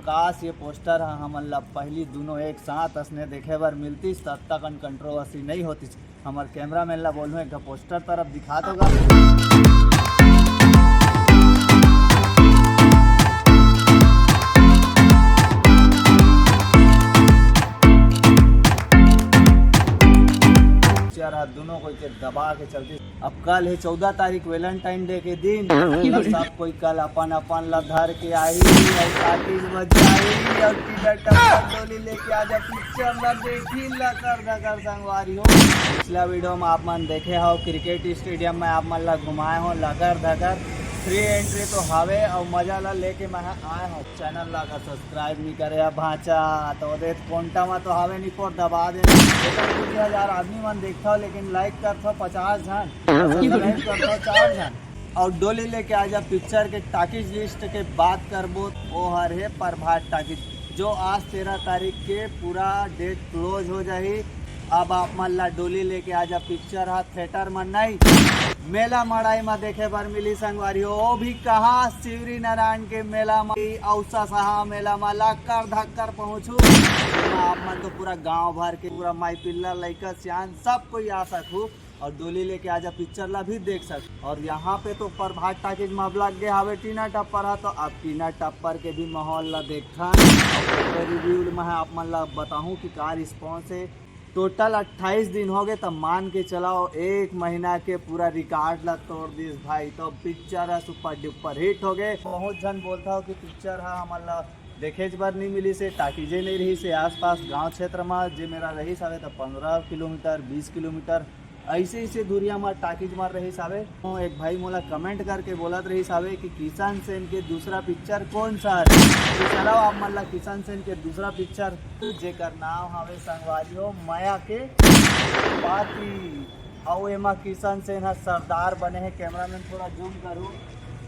काश ये पोस्टर हमन ला पहली दोनों एक साथ असने देखे बर मिलती तब तक कंट्रोवर्सी नहीं होती। हमार कैमरामैन ला बोलूँ एक पोस्टर तरफ दिखा दोगा। दोनों को दबा के चलती। अब कल है 14 तारीख वैलेंटाइन डे के दिन। सब कोई कल अपन अपन ला धर के आई और पार्टीज बजाई और डोली लेके आजा पिक्चर ला देखी ला कर संगवारी हो। पिछला वीडियो में आप मन देखे हो क्रिकेट स्टेडियम में आप मन ला घुमाए हो लगर धकर फ्री एंट्री तो हवे और मजा ला लेके मैं आए हो। चैनल ला सब्सक्राइब नहीं करे भाचा तो दे कोंटा में तो हवे नहीं को दबा देना। 2000 आदमी मन देखता हो लेकिन लाइक करता 50 जन सब्सक्राइब करता 4 जन। और डोली लेके आजा पिक्चर के टाकीज लिस्ट के बात करबो वो हर है प्रभात टाकीज जो आज 13 तारीख के पूरा डेट क्लोज हो जाही। अब आप मन ला डोली लेके आजा पिक्चर हा थिएटर में नहीं मेला मड़ाई में देखे बर मिली संगवारी हो। वो भी कहाँ शिवरी नारायण के मेला में औसा सहा मेला में लाकर धक्कर पहुँचू। आप मन तो पूरा गांव भर के पूरा माई पिल्ला लड़का सियान सब कोई आ सकू और डोली लेके आजा पिक्चर ला भी देख सक। और यहाँ पे तो प्रभात टाकीज में लग गए हवे टीना टप्पर है तो अब टीना टप्पर के भी माहौल ला देखा रिव्यू में आप मन ला बताऊँ कि का रिस्पॉन्स है। टोटल 28 दिन हो गए तब मान के चलाओ 1 महीना के पूरा रिकॉर्ड ला तोड़ दिस भाई। तो पिक्चर है सुपर डुपर हिट हो गए। बहुत जन बोलता हो कि पिक्चर है हमारा देखे बार नहीं मिली से टाकीजे नहीं रही से आसपास गांव क्षेत्र में जे मेरा रही सावे तो 15 किलोमीटर 20 किलोमीटर ऐसे ऐसे दूरिया में टाकीज मार रही सावे। एक भाई मोला कमेंट करके बोलत रही सावे कि किशन सेन के दूसरा पिक्चर कौन सा है। तो चलो आप मन ला किशन सेन के दूसरा पिक्चर जेकर नाम हवे संगवारी हो माया के पाती और एमा किशन सेन हा सरदार बने हैं। कैमरामैन थोड़ा जूम करूँ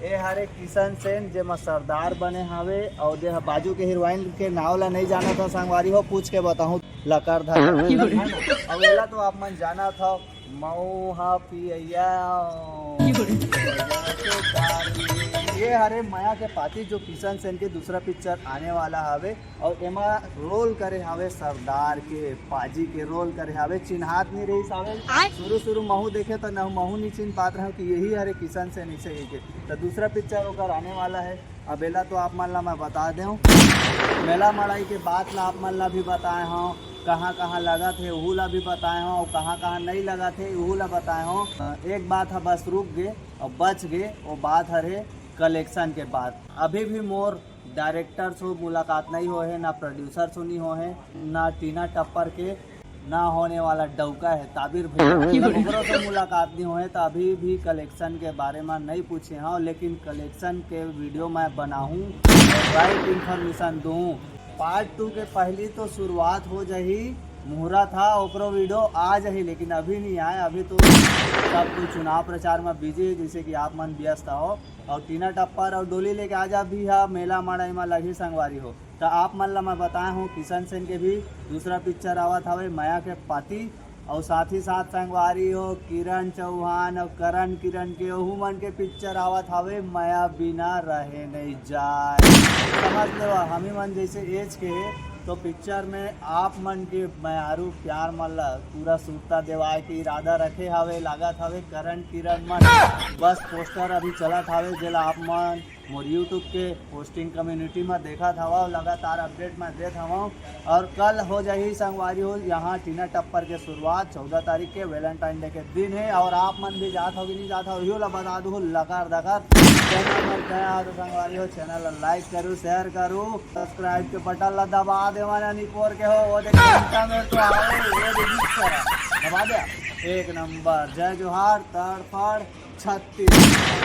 ए हरे किशन सेन जेमा सरदार बने हवे और दे बाजू के हीरोइन के नाव ला नहीं जाना था संगवारी हो पूछ के बताऊँ लकर था अवेला तो आप मन जाना था मऊ हा पिया ये हरे माया के पाती जो किशन सेन के दूसरा पिक्चर आने वाला हवे और एमा रोल करे हवे सरदार के पाजी के रोल करे हवे चिन्हात नहीं रही सावे। शुरू महू देखे तो न महू नहीं चिन्ह पात रहे कि यही हरे किशन सेन इसे ही के तो दूसरा पिक्चर होकर आने वाला है। अबेला तो आप मन ला मैं बता दूँ मेला मड़ाई के बाद ला आप मन ला भी बताए हों कहाँ कहाँ लगा थे वहू ला भी बताए हों और कहाँ कहाँ नहीं लगा थे वहू ला बताए हों। एक बात है बस रुक गए और बच गए वो बात हरे कलेक्शन के बाद। अभी भी मोर डायरेक्टर से मुलाकात नहीं हो है ना प्रोड्यूसर से नहीं हो है ना टीना टप्पर के ना होने वाला डौका है ताबिर भैया से मुलाकात नहीं हो है। तो अभी भी कलेक्शन के बारे में नहीं पूछे हाँ लेकिन कलेक्शन के वीडियो मैं बनाऊँ राइट इन्फॉर्मेशन दूँ। पार्ट 2 के पहली तो शुरुआत हो जाही मुहूर्त था ओकरो वीडियो आ जाही लेकिन अभी नहीं आए। अभी तो सब कुछ चुनाव प्रचार में बिजी है जैसे कि आप मन व्यस्त हो और टीना टप्पर और डोली लेके आजा भी है मेला मड़ाई में लगी संगवारी हो। तो आप मन ला मैं बताया हूँ किशन सेन के भी दूसरा पिक्चर आवत हवे माया के पाती और साथ ही साथ संगवारी हो किरण चौहान और करण किरण के ओहू मन के पिक्चर आवत हवे माया बिना रहे नहीं जाए। समझ लो हम ही मन जैसे एज के तो पिक्चर में आप मन के मयारू प्यार मन ला पूरा सूरता देवाए के इरादा रखे हवे लागत हवे करण किरण मन बस पोस्टर अभी चलत हवे जेला आप मन मोर यूट्यूब के पोस्टिंग कम्युनिटी में देखा था और लगातार अपडेट में देत हवा। और कल हो जाही संगवारी हो यहाँ टीना टप्पर के शुरुआत 14 तारीख के वैलेंटाइन डे के दिन है। और आप मन भी जात हो कि नहीं जात हो यो ला बता दो लकार दकर चैनल में गया तो संगवारी हो चैनल लाइक करूँ शेयर करूँ सब्सक्राइब के बटन ला दबा देवाना निपोर के हो वो देखा में तो दबा दे 1 नंबर। जय जोहार तड़फड़ 36।